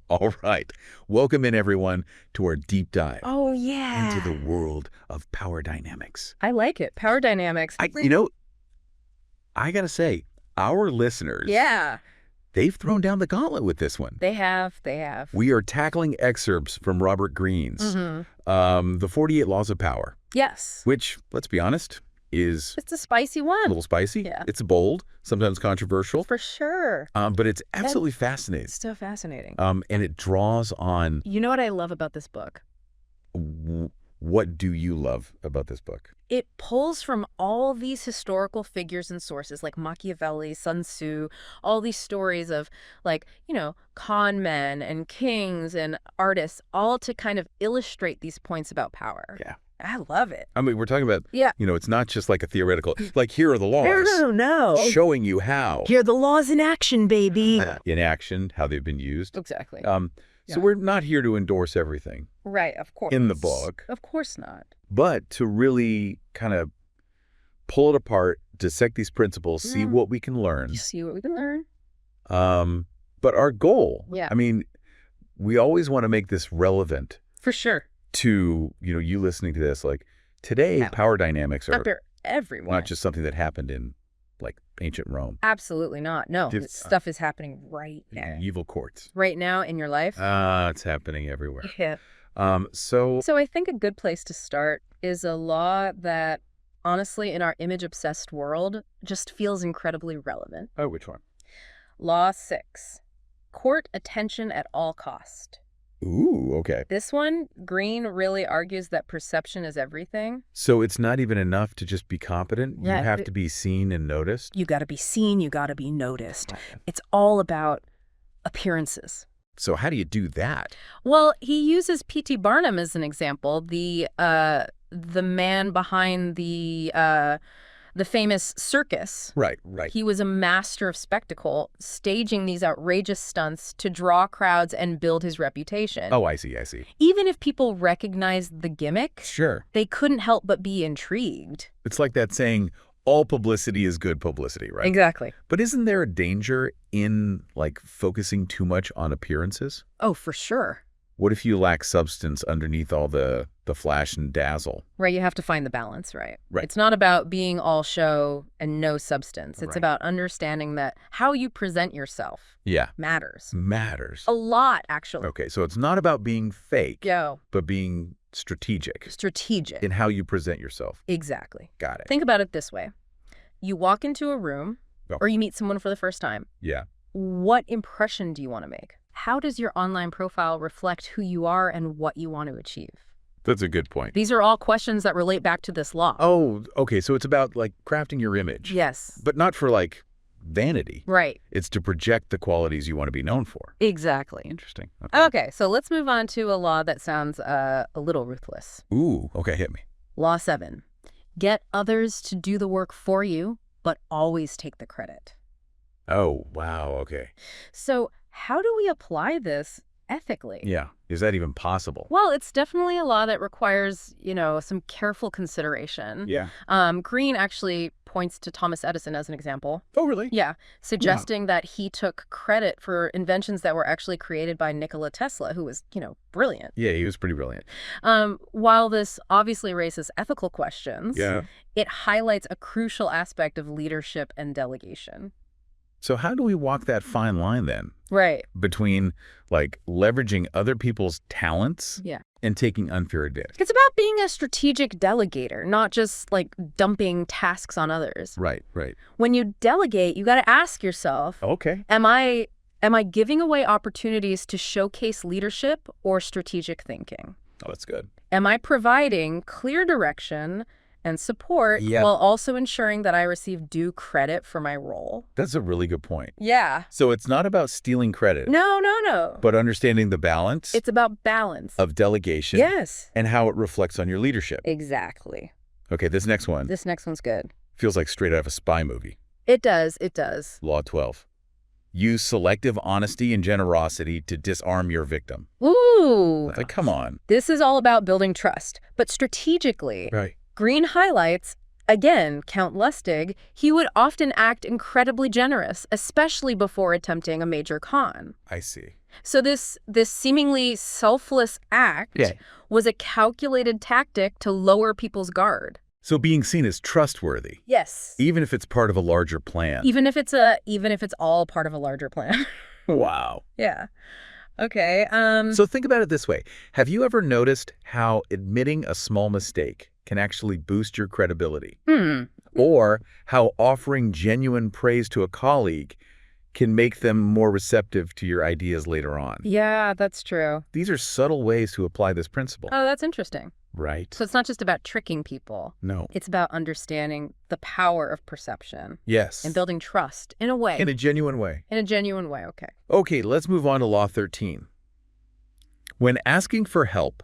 All right. Welcome in, everyone, to our deep dive Oh, yeah. into the world of power dynamics. I like it. Power dynamics. I got to say, our listeners, Yeah, they've thrown down the gauntlet with this one. they have. They have. We are tackling excerpts from Robert Greene's The 48 Laws of Power, Yes. which, let's be honest, is It's a spicy a one. little spicy. Yeah. It's bold, sometimes controversial, For sure. but it's absolutely fascinating. It's so fascinating. And it draws on You know what I love about this book? what do you love about this book? It pulls from all these historical figures and sources like Machiavelli, Sun Tzu, all these stories of con men and kings and artists, all to kind of illustrate these points about power. Yeah. I love it. I mean, we're talking about, Yeah. it's not just like a theoretical, like, here are the laws. No. Showing you how. Here are the laws in action, baby. In action, how they've been used. Exactly. So we're not here to endorse everything Right, of course. in the book, Of course not. but to really kind of pull it apart, dissect these principles, see what we can learn. You see what we can learn? But our goal, Yeah. I mean, we always want to make this relevant For sure. to, you listening to this. Like, today, Yeah. power dynamics are For everyone. not just something that happened in, like, ancient Rome. Absolutely not. No, Div- this stuff is happening right now. Evil courts. Right now in your life. It's happening everywhere. Yeah. So So I think a good place to start is a law that, honestly, in our image-obsessed world, just feels incredibly relevant. oh, which one? Law 6. Court attention at all cost. Ooh, okay. This one, Green really argues that perception is everything. So it's not even enough to just be competent. Yeah, You have to be seen and noticed. You got to be seen, you got to be noticed. It's all about appearances. So how do you do that? Well, he uses P.T. Barnum as an example, the man behind the famous circus. Right. He was a master of spectacle, staging these outrageous stunts to draw crowds and build his reputation. Oh, I see. Even if people recognized the gimmick, Sure. they couldn't help but be intrigued. It's like that saying, all publicity is good publicity, right? Exactly. But isn't there a danger in, like, focusing too much on appearances? Oh, for sure. What if you lack substance underneath all the flash and dazzle? Right, you have to find the balance, right? Right. It's not about being all show and no substance. It's Right. about understanding that how you present yourself Yeah. matters. Matters. A lot, actually. Okay, so it's not about being fake, Yo, but being strategic strategic. in how you present yourself. Exactly. Got it. Think about it this way. You walk into a room Oh. or you meet someone for the first time. Yeah. What impression do you want to make? How does your online profile reflect who you are and what you want to achieve? That's a good point. These are all questions that relate back to this law. Oh, okay. So it's about, like, crafting your image. Yes. But not for, like, vanity. Right. It's to project the qualities you want to be known for. Exactly. Interesting. Okay. Okay, so let's move on to a law that sounds a little ruthless. Ooh, okay, hit me. Law 7. Get others to do the work for you, but always take the credit. Oh, wow, okay. So how do we apply this ethically? Yeah. Is that even possible? Well, it's definitely a law that requires, some careful consideration. Yeah. Green actually points to Thomas Edison as an example. Oh, really? Yeah, suggesting that he took credit for inventions that were actually created by Nikola Tesla, who was, brilliant. Yeah, he was pretty brilliant. While this obviously raises ethical questions, Yeah. it highlights a crucial aspect of leadership and delegation. So how do we walk that fine line then Right. between, like, leveraging other people's talents Yeah. and taking unfair advantage? It's about being a strategic delegator, not just like dumping tasks on others. Right. When you delegate, you got to ask yourself, Okay. am I giving away opportunities to showcase leadership or strategic thinking? Oh, that's good. Am I providing clear direction and support Yeah. while also ensuring that I receive due credit for my role? That's a really good point. Yeah. So it's not about stealing credit, No. but understanding the balance It's about balance. of delegation Yes. and how it reflects on your leadership. Exactly. Okay, this next one This next one's good. feels like straight out of a spy movie. It does. It does. Law 12. Use selective honesty and generosity to disarm your victim. Ooh. Like, come on. This is all about building trust, but strategically. Right. Green highlights Again, Count Lustig, he would often act incredibly generous, especially before attempting a major con. I see. So this seemingly selfless act was a calculated tactic to lower people's guard. So being seen as trustworthy, Yes. even if it's part of a larger plan. Even if it's all part of a larger plan. Wow. Yeah. Okay. So think about it this way. Have you ever noticed how admitting a small mistake can actually boost your credibility? Or how offering genuine praise to a colleague can make them more receptive to your ideas later on? Yeah, that's true. These are subtle ways to apply this principle. Oh, that's interesting. Right. So it's not just about tricking people. No. It's about understanding the power of perception Yes. and building trust in a way. In a genuine way. In a genuine way, okay. Okay, let's move on to Law 13. When asking for help,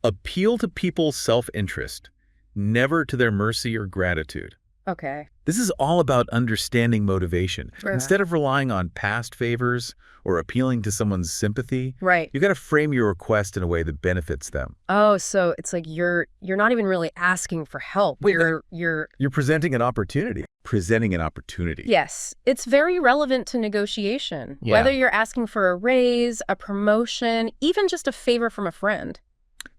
appeal to people's self-interest, never to their mercy or gratitude. Okay. This is all about understanding motivation. Right. Instead of relying on past favors or appealing to someone's sympathy, Right. you got to frame your request in a way that benefits them. Oh, so it's like you're not even really asking for help. Wait, You're You're presenting an opportunity. Presenting an opportunity. Yes, it's very relevant to negotiation. Yeah. Whether you're asking for a raise, a promotion, even just a favor from a friend.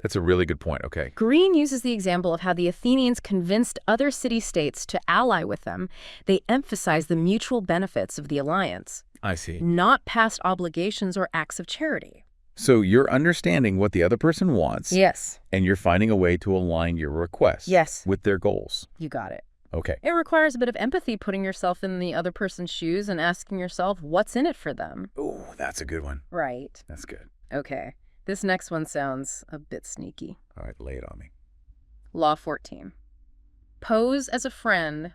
That's a really good point. Okay. Green uses the example of how the Athenians convinced other city-states to ally with them. They emphasize the mutual benefits of the alliance, I see. not past obligations or acts of charity. So you're understanding what the other person wants, Yes. and you're finding a way to align your request Yes. with their goals. You got it. Okay. It requires a bit of empathy, putting yourself in the other person's shoes and asking yourself what's in it for them. Oh, that's a good one. Right. That's good. Okay. This next one sounds a bit sneaky. All right, lay it on me. Law 14. Pose as a friend,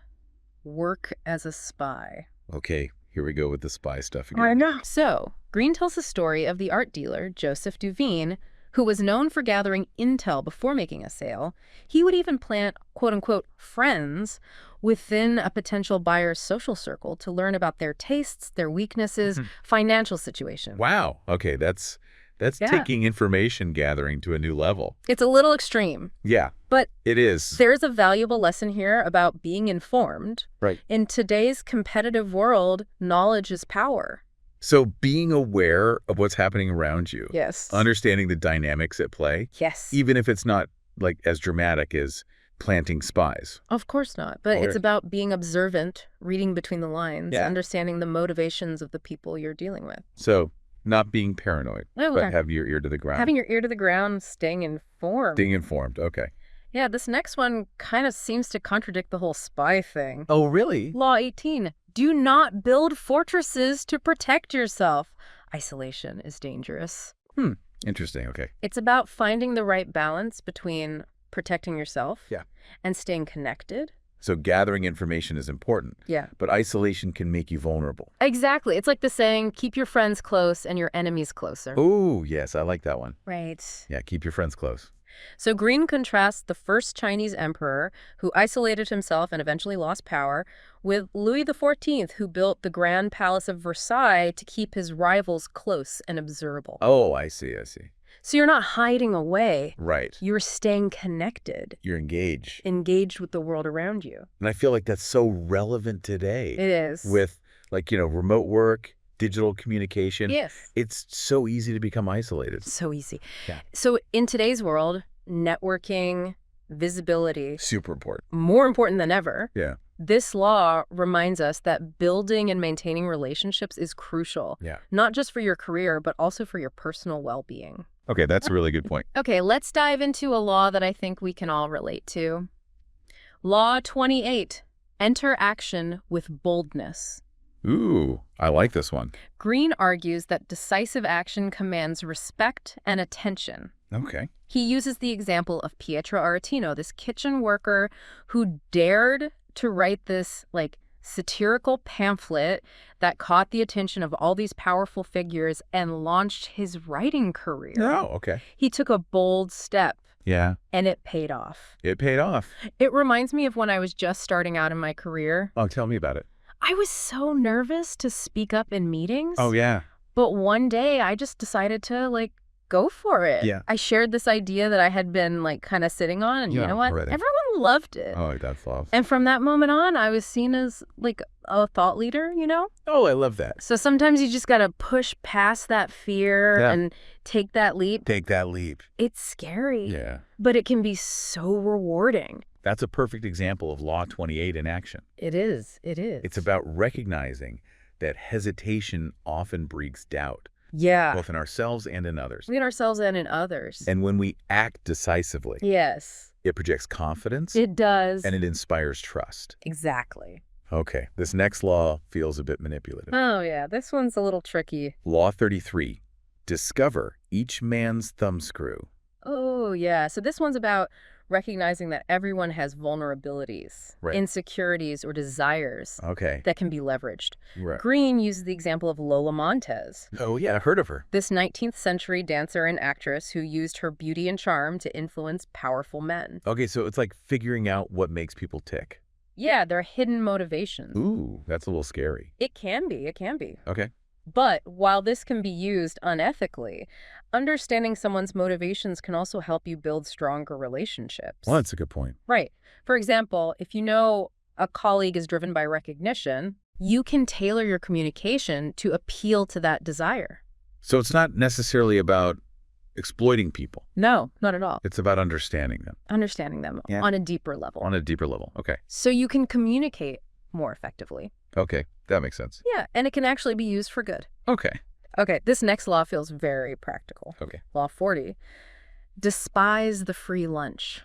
work as a spy. Okay, here we go with the spy stuff again. know. So, Green tells the story of the art dealer, Joseph Duveen, who was known for gathering intel before making a sale. He would even plant, quote-unquote, friends within a potential buyer's social circle to learn about their tastes, their weaknesses, financial situation. Wow. Okay, that's Yeah. taking information gathering to a new level. It's a little extreme, Yeah, but it is. there's a valuable lesson here about being informed. Right. In today's competitive world, knowledge is power. So being aware of what's happening around you, Yes. understanding the dynamics at play, Yes. even if it's not like as dramatic as planting spies. Of course not. But Or- it's about being observant, reading between the lines, Yeah. understanding the motivations of the people you're dealing with. So not being paranoid, Oh, but okay. have your ear to the ground. Having your ear to the ground, staying informed. Being informed. Okay. Yeah, this next one kind of seems to contradict the whole spy thing. Oh, really? Law 18. Do not build fortresses to protect yourself. Isolation is dangerous. Interesting. Okay. It's about finding the right balance between protecting yourself Yeah. and staying connected. So gathering information is important, Yeah. but isolation can make you vulnerable. Exactly. It's like the saying, keep your friends close and your enemies closer. Oh, yes, I like that one. Right. Yeah, keep your friends close. So Green contrasts the first Chinese emperor, who isolated himself and eventually lost power, with Louis XIV, who built the Grand Palace of Versailles to keep his rivals close and observable. Oh, I see. So you're not hiding away. Right. You're staying connected, You're engaged. engaged with the world around you. And I feel like that's so relevant today It is. with remote work, digital communication. Yes. It's so easy to become isolated. So easy. Yeah. So in today's world, networking, visibility, Super important. more important than ever. Yeah. This law reminds us that building and maintaining relationships is crucial, Yeah. not just for your career, but also for your personal well-being. Okay, that's a really good point. Okay, let's dive into a law that I think we can all relate to. Law 28, enter action with boldness. Ooh, I like this one. Green argues that decisive action commands respect and attention. Okay. He uses the example of Pietro Aretino, this kitchen worker who dared to write this, satirical pamphlet that caught the attention of all these powerful figures and launched his writing career. Oh, okay. He took a bold step, Yeah, and it paid off. it paid off. It reminds me of when I was just starting out in my career. Oh, tell me about it. I was so nervous to speak up in meetings. Oh, yeah. But one day I just decided to, go for it. Yeah. I shared this idea that I had been like kind of sitting on, and you know what? already. Everyone loved it. Oh, that's love. And from that moment on, I was seen as like a thought leader, you know? Oh, I love that. So sometimes you just got to push past that fear Yeah. and take that leap. Take that leap. It's scary, Yeah. but it can be so rewarding. That's a perfect example of Law 28 in action. It is. It is. It's about recognizing that hesitation often breeds doubt, yeah. both in ourselves and in others. In ourselves and in others. And when we act decisively, yes. it projects confidence It does. and it inspires trust. Exactly. Okay, this next law feels a bit manipulative. Oh, yeah. This one's a little tricky. Law 33, discover each man's thumbscrew. Oh, yeah. So this one's about recognizing that everyone has vulnerabilities, Right. insecurities, or desires Okay, that can be leveraged. right. Green uses the example of Lola Montez, Oh, yeah, I heard of her. this 19th century dancer and actress who used her beauty and charm to influence powerful men. Okay, so it's like figuring out what makes people tick. Yeah, they're hidden motivations. Ooh, that's a little scary. It can be. It can be. Okay. But while this can be used unethically, understanding someone's motivations can also help you build stronger relationships. Well, that's a good point. Right. For example, if you know a colleague is driven by recognition, you can tailor your communication to appeal to that desire. So it's not necessarily about exploiting people. No, not at all. It's about understanding them Understanding them Yeah. on a deeper level. on a deeper level. Okay. So you can communicate more effectively. Okay, that makes sense. Yeah, and it can actually be used for good. Okay. Okay, this next law feels very practical. Okay. Law 40. Despise the free lunch.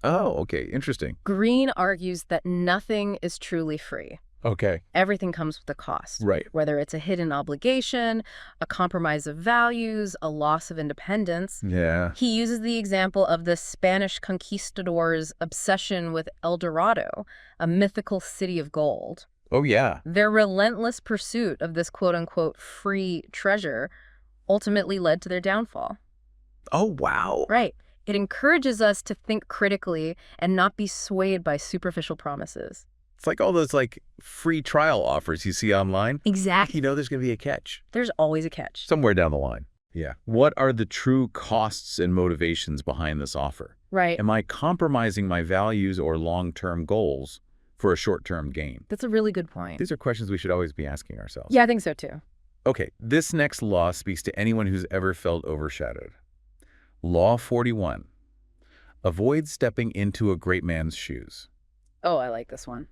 Oh, okay. Interesting. Green argues that nothing is truly free. Okay. Everything comes with a cost. Right. Whether it's a hidden obligation, a compromise of values, a loss of independence. Yeah. He uses the example of the Spanish conquistadors' obsession with El Dorado, a mythical city of gold. Oh, yeah. Their relentless pursuit of this quote-unquote free treasure ultimately led to their downfall. Oh, wow. Right. It encourages us to think critically and not be swayed by superficial promises. It's like all those like free trial offers you see online. Exactly. You know there's going to be a catch There's always a catch. somewhere down the line. Yeah. What are the true costs and motivations behind this offer? Right. Am I compromising my values or long-term goals for a short-term gain? That's a really good point. These are questions we should always be asking ourselves. Yeah, I think so too. Okay, this next law speaks to anyone who's ever felt overshadowed. Law 41. Avoid stepping into a great man's shoes. Oh, I like this one.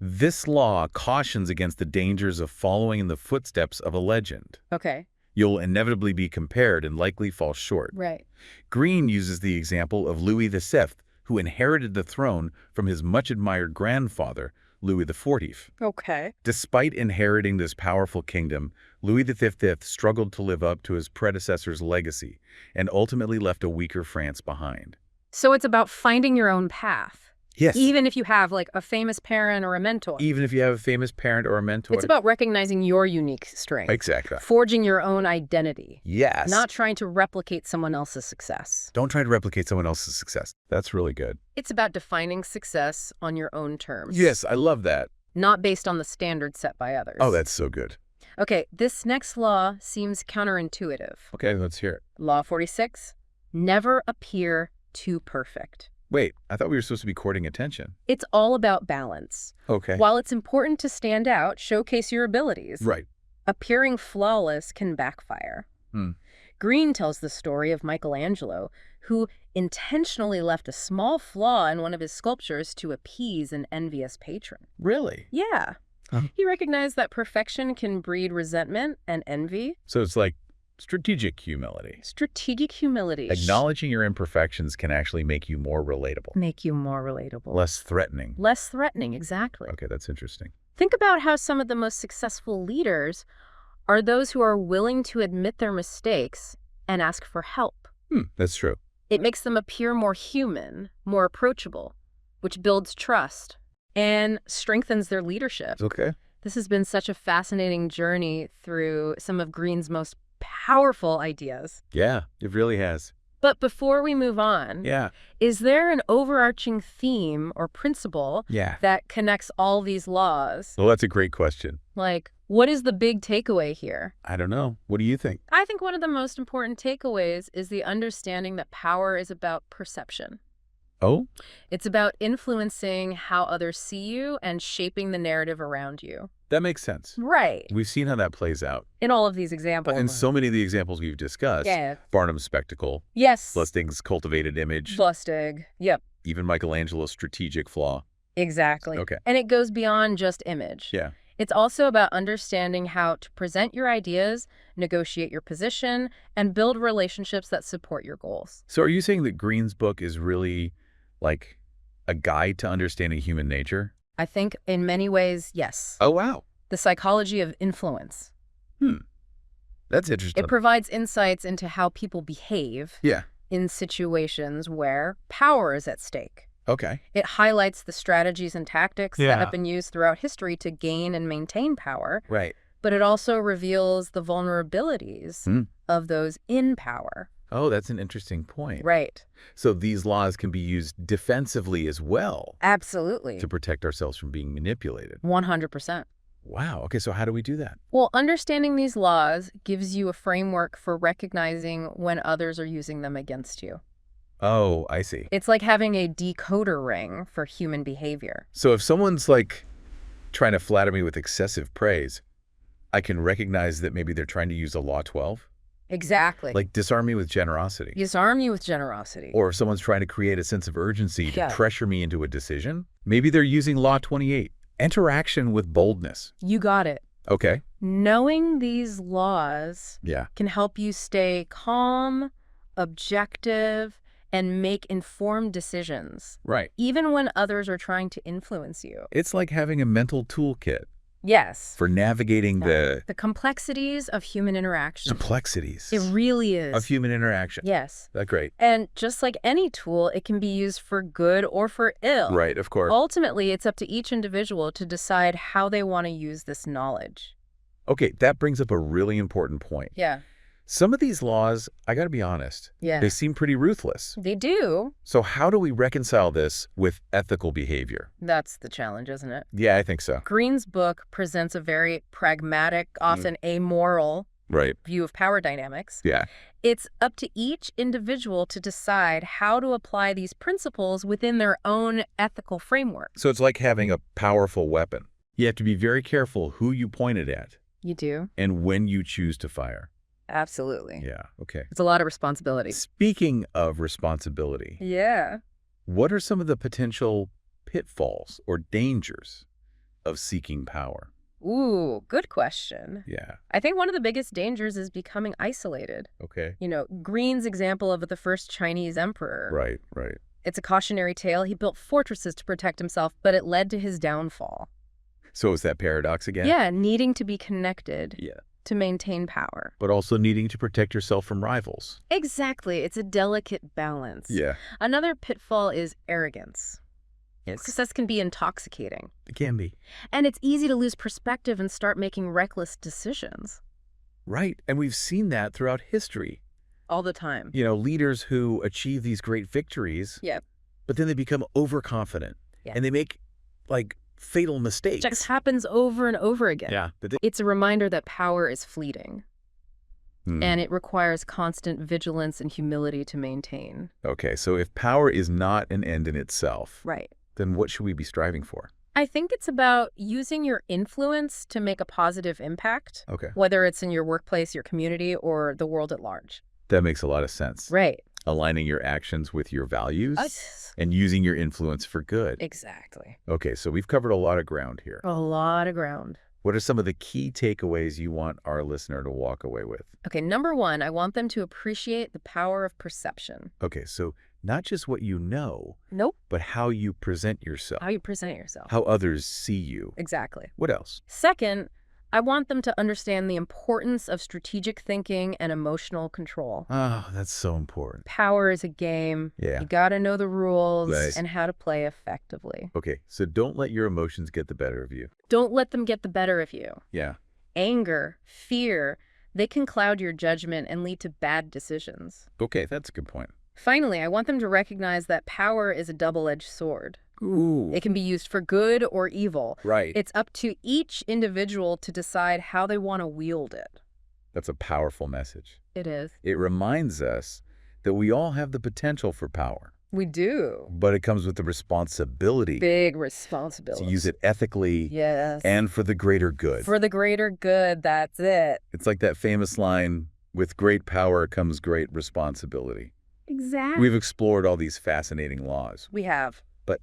This law cautions against the dangers of following in the footsteps of a legend. Okay. You'll inevitably be compared and likely fall short. Right. Green uses the example of Louis VI, who inherited the throne from his much-admired grandfather, Louis XIV. Okay. Despite inheriting this powerful kingdom, Louis XV struggled to live up to his predecessor's legacy and ultimately left a weaker France behind. So it's about finding your own path. Yes. Even if you have like a famous parent or a mentor. Even if you have a famous parent or a mentor. It's about recognizing your unique strength. Exactly. Forging your own identity. Yes. Not trying to replicate someone else's success. Don't try to replicate someone else's success. That's really good. It's about defining success on your own terms. Yes, I love that. Not based on the standards set by others. Oh, that's so good. Okay, this next law seems counterintuitive. Okay, let's hear it. Law 46. Never appear too perfect. Wait, I thought we were supposed to be courting attention. It's all about balance. Okay. While it's important to stand out, showcase your abilities, Right. appearing flawless can backfire. Hmm. Green tells the story of Michelangelo, who intentionally left a small flaw in one of his sculptures to appease an envious patron. Really? Yeah. Huh. He recognized that perfection can breed resentment and envy. So it's like strategic humility. Strategic humility. Acknowledging your imperfections can actually make you more relatable. Make you more relatable. Less threatening. Less threatening, exactly. Okay, that's interesting. Think about how some of the most successful leaders are those who are willing to admit their mistakes and ask for help. That's true. It makes them appear more human, more approachable, which builds trust and strengthens their leadership. Okay. This has been such a fascinating journey through some of Green's most powerful ideas. Yeah, it really has. But before we move on, Yeah. is there an overarching theme or principle Yeah. that connects all these laws? Well, that's a great question. Like, What is the big takeaway here? I don't know. What do you think? I think one of the most important takeaways is the understanding that power is about perception. Oh, It's about influencing how others see you and shaping the narrative around you. that makes sense. Right. We've seen how that plays out. In all of these examples. In so many of the examples we've discussed, Yeah. Barnum's spectacle, Yes. Lustig's cultivated image, Lustig. Yep. even Michelangelo's strategic flaw. Exactly. Okay. And it goes beyond just image. Yeah. It's also about understanding how to present your ideas, negotiate your position, and build relationships that support your goals. So are you saying that Green's book is really like a guide to understanding human nature? I think in many ways, yes. Oh, wow. The psychology of influence. That's interesting. It provides insights into how people behave Yeah. in situations where power is at stake. Okay. It highlights the strategies and tactics Yeah. that have been used throughout history to gain and maintain power, Right. but it also reveals the vulnerabilities of those in power. Oh, that's an interesting point. Right. So these laws can be used defensively as well Absolutely. to protect ourselves from being manipulated. 100%. Wow. Okay, so how do we do that? Well, understanding these laws gives you a framework for recognizing when others are using them against you. Oh, I see. It's like having a decoder ring for human behavior. So if someone's like trying to flatter me with excessive praise, I can recognize that maybe they're trying to use a Law 12? Exactly. Like disarm me with generosity. Disarm you with generosity. Or if someone's trying to create a sense of urgency to Yeah. pressure me into a decision, maybe they're using Law 28. Interaction with boldness. You got it. Okay. Knowing these laws Yeah. can help you stay calm, objective, and make informed decisions, Right. even when others are trying to influence you. It's like having a mental toolkit Yes. for navigating the The complexities of human interaction. complexities It really is. of human interaction. Yes. That's great. And just like any tool, it can be used for good or for ill. Right, of course. Ultimately, it's up to each individual to decide how they want to use this knowledge. Okay, that brings up a really important point. Yeah. Some of these laws, I got to be honest, Yeah. they seem pretty ruthless. They do. So how do we reconcile this with ethical behavior? That's the challenge, isn't it? Yeah, I think so. Green's book presents a very pragmatic, often amoral Right. view of power dynamics. Yeah. It's up to each individual to decide how to apply these principles within their own ethical framework. So it's like having a powerful weapon. You have to be very careful who you point it at You do? and when you choose to fire. Absolutely. Yeah, okay. It's a lot of responsibility. Speaking of responsibility, Yeah. what are some of the potential pitfalls or dangers of seeking power? Ooh, good question. Yeah, I think one of the biggest dangers is becoming isolated. okay. You know, Green's example of the first Chinese emperor. Right, right. It's a cautionary tale. He built fortresses to protect himself, but it led to his downfall. So is that paradox again? Yeah, needing to be connected Yeah. to maintain power. But also needing to protect yourself from rivals. Exactly. It's a delicate balance. Yeah, Another pitfall is arrogance. Success can be intoxicating. it can be. And it's easy to lose perspective and start making reckless decisions. Right, and we've seen that throughout history. All the time. You know, leaders who achieve these great victories, Yep. but then they become overconfident. Yeah. And they make, like, fatal mistakes. It just happens over and over again. Yeah. But It's a reminder that power is fleeting, and it requires constant vigilance and humility to maintain. Okay, so if power is not an end in itself, Right. then what should we be striving for? I think it's about using your influence to make a positive impact, Okay, whether it's in your workplace, your community, or the world at large. that makes a lot of sense. Right. Aligning your actions with your values and using your influence for good. Exactly. Okay, so we've covered a lot of ground here. A lot of ground. What are some of the key takeaways you want our listener to walk away with? Okay, number one, I want them to appreciate the power of perception. Okay, so not just what you know, Nope. but how you present yourself, How you present yourself. how others see you. Exactly. What else? Second, I want them to understand the importance of strategic thinking and emotional control. Oh, that's so important. Power is a game. Yeah. You got to know the rules Right. and how to play effectively. Okay, so don't let your emotions get the better of you. Don't let them get the better of you. Yeah. Anger, fear, they can cloud your judgment and lead to bad decisions. Okay, that's a good point. Finally, I want them to recognize that power is a double-edged sword. Ooh. It can be used for good or evil. Right. It's up to each individual to decide how they want to wield it. That's a powerful message. It is. It reminds us that we all have the potential for power, We do. but it comes with the responsibility Big to responsibility. use it ethically Yes. and for the greater good. For the greater good, that's it. It's like that famous line, with great power comes great responsibility. Exactly. We've explored all these fascinating laws, We have. but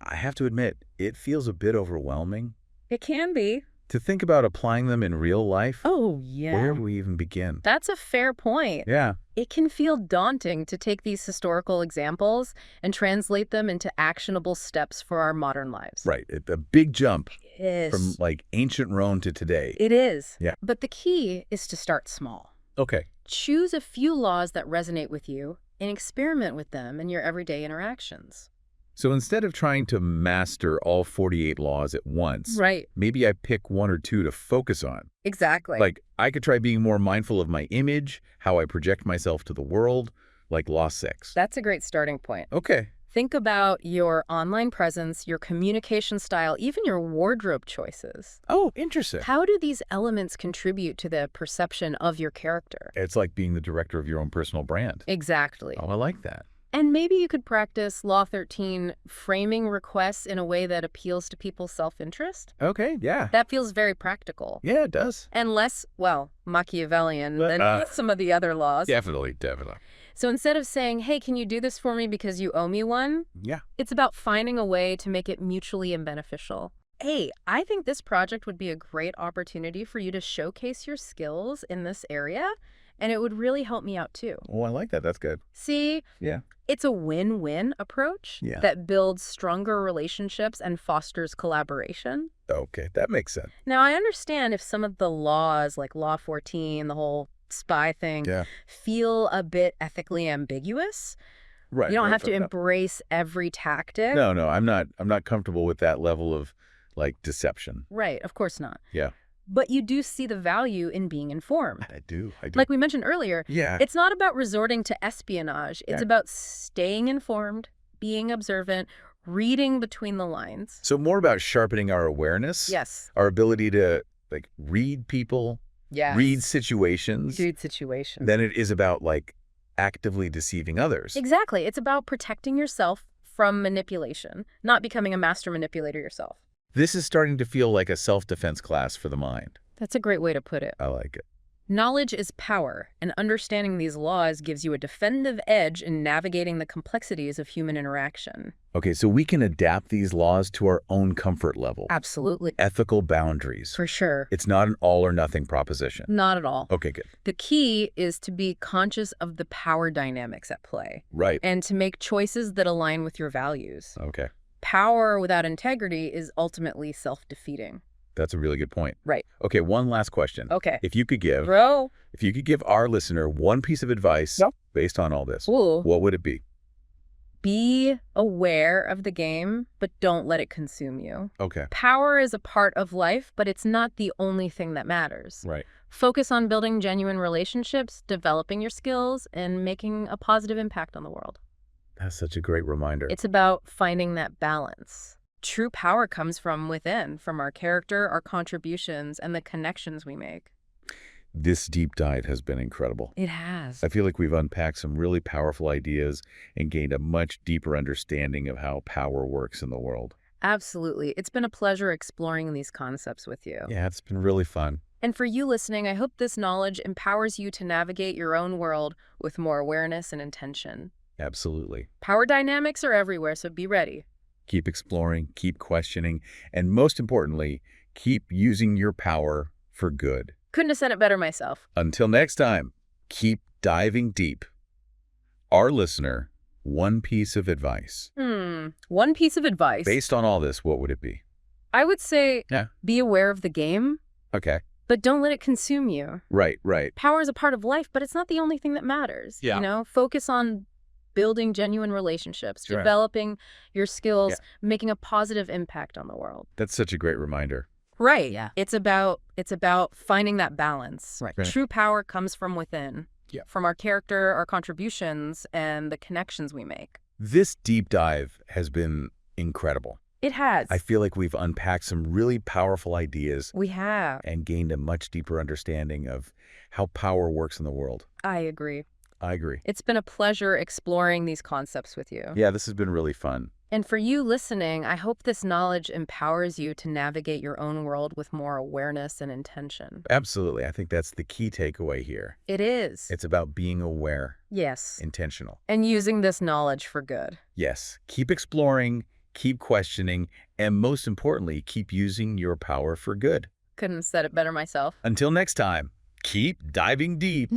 I have to admit, it feels a bit overwhelming It can be. to think about applying them in real life. Oh, yeah. Where do we even begin? That's a fair point. Yeah. It can feel daunting to take these historical examples and translate them into actionable steps for our modern lives. Right. A big jump It is. from like ancient Rome to today. It is. Yeah. But the key is to start small. Okay. Choose a few laws that resonate with you and experiment with them in your everyday interactions. So instead of trying to master all 48 laws at once, Right. maybe I pick one or two to focus on. Exactly. Like, I could try being more mindful of my image, how I project myself to the world, like Law 6. That's a great starting point. Okay. Think about your online presence, your communication style, even your wardrobe choices. Oh, interesting. How do these elements contribute to the perception of your character? It's like being the director of your own personal brand. Exactly. Oh, I like that. And maybe you could practice Law 13, framing requests in a way that appeals to people's self-interest. Okay, yeah. That feels very practical. Yeah, it does. And less, well, Machiavellian than some of the other laws. Definitely. So instead of saying, hey, can you do this for me because you owe me one? Yeah. It's about finding a way to make it mutually beneficial. Hey, I think this project would be a great opportunity for you to showcase your skills in this area, and it would really help me out too. Oh, I like that. That's good. See, Yeah. it's a win-win approach Yeah. that builds stronger relationships and fosters collaboration. Okay, that makes sense. Now, I understand if some of the laws, like Law 14, the whole spy thing, Yeah. feel a bit ethically ambiguous. Right. You don't right, have to right, embrace every tactic. No, I'm not comfortable with that level of like deception. Right, of course not. Yeah. But you do see the value in being informed. I do. Like we mentioned earlier, Yeah. it's not about resorting to espionage. It's Yeah. about staying informed, being observant, reading between the lines. So more about sharpening our awareness. Yes. Our ability to like read people, Yes. read situations, Read situations. than it is about like actively deceiving others. Exactly. It's about protecting yourself from manipulation, not becoming a master manipulator yourself. This is starting to feel like a self-defense class for the mind. That's a great way to put it. I like it. Knowledge is power, and understanding these laws gives you a defensive edge in navigating the complexities of human interaction. Okay, so we can adapt these laws to our own comfort level. Absolutely. Ethical boundaries. For sure. It's not an all or nothing proposition. Not at all. Okay, good. The key is to be conscious of the power dynamics at play Right. and to make choices that align with your values. Okay. Power without integrity is ultimately self-defeating. That's a really good point. Right. Okay, one last question. Okay. If you could give Bro. our listener one piece of advice Yep. based on all this, Ooh. what would it be? Be aware of the game, but don't let it consume you. Okay. Power is a part of life, but it's not the only thing that matters. Right. Focus on building genuine relationships, developing your skills, and making a positive impact on the world. That's such a great reminder. It's about finding that balance. True power comes from within, from our character, our contributions, and the connections we make. This deep dive has been incredible. It has. I feel like we've unpacked some really powerful ideas and gained a much deeper understanding of how power works in the world. Absolutely. It's been a pleasure exploring these concepts with you. Yeah, it's been really fun. And for you listening, I hope this knowledge empowers you to navigate your own world with more awareness and intention. Absolutely. Power dynamics are everywhere, so be ready. Keep exploring, keep questioning, and most importantly, keep using your power for good. Couldn't have said it better myself. Until next time, keep diving deep. Our listener, one piece of advice. One piece of advice. Based on all this, what would it be? I would say Yeah. be aware of the game, Okay. but don't let it consume you. Right. Power is a part of life, but it's not the only thing that matters. Yeah. You know, focus on building genuine relationships, Sure. developing your skills, Yeah. making a positive impact on the world. That's such a great reminder. Right. Yeah. It's about finding that balance. Right. Right. True power comes from within. Yeah. From our character, our contributions, and the connections we make. This deep dive has been incredible. It has. I feel like we've unpacked some really powerful ideas We have. and gained a much deeper understanding of how power works in the world. I agree. I agree. It's been a pleasure exploring these concepts with you. Yeah, this has been really fun. And for you listening, I hope this knowledge empowers you to navigate your own world with more awareness and intention. Absolutely. I think that's the key takeaway here. It is. It's about being aware, Yes. intentional. And using this knowledge for good. Yes, keep exploring, keep questioning, and most importantly, keep using your power for good. Couldn't have said it better myself. Until next time, keep diving deep.